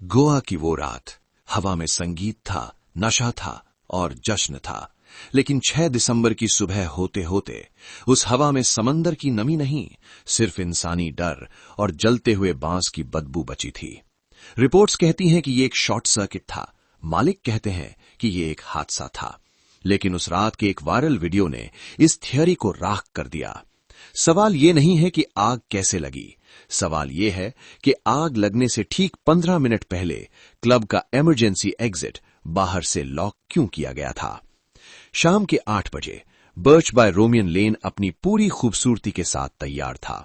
गोवा की वो रात, हवा में संगीत था, नशा था और जश्न था। लेकिन 6 दिसंबर की सुबह होते होते उस हवा में समंदर की नमी नहीं, सिर्फ इंसानी डर और जलते हुए बांस की बदबू बची थी। रिपोर्ट्स कहती हैं कि ये एक शॉर्ट सर्किट था, मालिक कहते हैं कि ये एक हादसा था। लेकिन उस रात के एक वायरल वीडियो ने इस थियरी को राख कर दिया। सवाल ये नहीं है कि आग कैसे लगी, सवाल ये है कि आग लगने से ठीक 15 मिनट पहले क्लब का इमरजेंसी एग्जिट बाहर से लॉक क्यों किया गया था। शाम के 8 बजे बर्च बाय रोमियन लेन अपनी पूरी खूबसूरती के साथ तैयार था।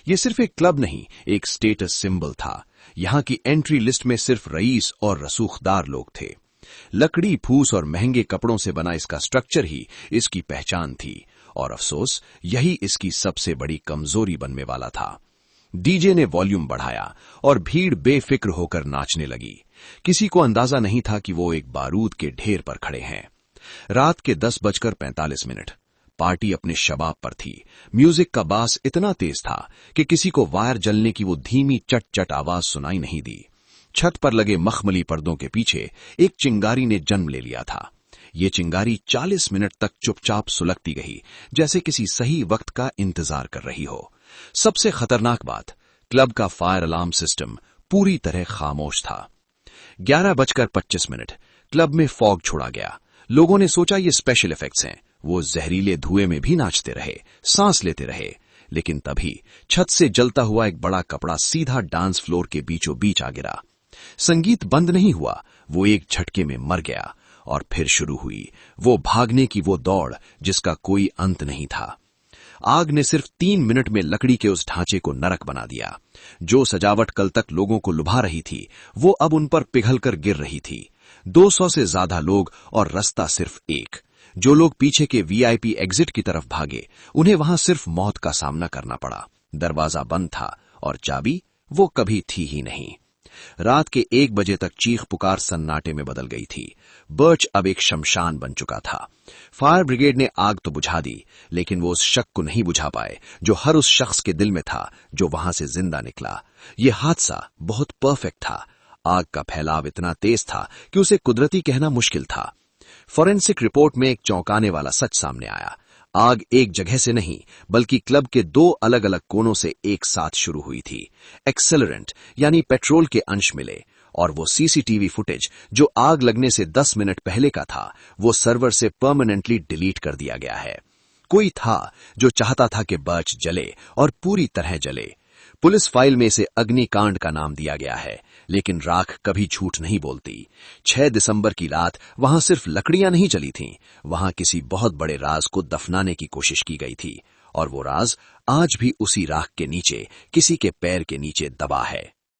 यह सिर्फ एक क्लब नहीं, एक स्टेटस सिंबल था। यहां की एंट्री लिस्ट में सिर्फ रईस और रसूखदार लोग थे। लकड़ी, फूस और महंगे कपड़ों से बना इसका स्ट्रक्चर ही इसकी पहचान थी, और अफसोस यही इसकी सबसे बड़ी कमजोरी बनने वाला था। डीजे ने वॉल्यूम बढ़ाया और भीड़ बेफिक्र होकर नाचने लगी। किसी को अंदाजा नहीं था कि वो एक बारूद के ढेर पर खड़े हैं। रात के 10:45। पार्टी अपने शबाब पर थी। म्यूजिक का बास इतना तेज था कि किसी को वायर जलने की वो धीमी चट चट आवाज सुनाई नहीं दी। छत पर लगे मखमली पर्दों के पीछे एक चिंगारी ने जन्म ले लिया था। ये चिंगारी 40 मिनट तक चुपचाप सुलगती गई, जैसे किसी सही वक्त का इंतजार कर रही हो। सबसे खतरनाक बात, क्लब का फायर अलार्म सिस्टम पूरी तरह खामोश था। 11:25। क्लब में फॉग छोड़ा गया। लोगों ने सोचा ये स्पेशल इफेक्ट्स हैं। वो जहरीले धुएं में भी नाचते रहे, सांस लेते रहे। लेकिन तभी छत से जलता हुआ एक बड़ा कपड़ा सीधा डांस फ्लोर के बीचों बीच आ गिरा। संगीत बंद नहीं हुआ, वो एक झटके में मर गया। और फिर शुरू हुई वो भागने की वो दौड़ जिसका कोई अंत नहीं था। आग ने सिर्फ 3 मिनट में लकड़ी के उस ढांचे को नरक बना दिया। जो सजावट कल तक लोगों को लुभा रही थी, वो अब उन पर पिघलकर गिर रही थी। 200 से ज्यादा लोग और रास्ता सिर्फ एक। जो लोग पीछे के वीआईपी एग्जिट की तरफ भागे, उन्हें वहां सिर्फ मौत का सामना करना पड़ा। दरवाजा बंद था और चाबी वो कभी थी ही नहीं। रात के 1 बजे तक चीख पुकार सन्नाटे में बदल गई थी। बर्च अब एक शमशान बन चुका था। फायर ब्रिगेड ने आग तो बुझा दी, लेकिन वो उस शक को नहीं बुझा पाए जो हर उस शख्स के दिल में था जो वहां से जिंदा निकला। ये हादसा बहुत परफेक्ट था। आग का फैलाव इतना तेज था कि उसे कुदरती कहना मुश्किल था। फॉरेंसिक रिपोर्ट में एक चौंकाने वाला सच सामने आया। आग एक जगह से नहीं, बल्कि क्लब के 2 अलग अलग कोनों से एक साथ शुरू हुई थी। एक्सेलरेंट यानी पेट्रोल के अंश मिले, और वो सीसीटीवी फुटेज जो आग लगने से 10 मिनट पहले का था, वो सर्वर से परमानेंटली डिलीट कर दिया गया है। कोई था जो चाहता था कि बर्च जले और पूरी तरह जले। पुलिस फाइल में इसे अग्निकांड का नाम दिया गया है, लेकिन राख कभी झूठ नहीं बोलती। 6 दिसंबर की रात वहां सिर्फ लकड़ियां नहीं जली थीं, वहां किसी बहुत बड़े राज को दफनाने की कोशिश की गई थी, और वो राज आज भी उसी राख के नीचे, किसी के पैर के नीचे दबा है।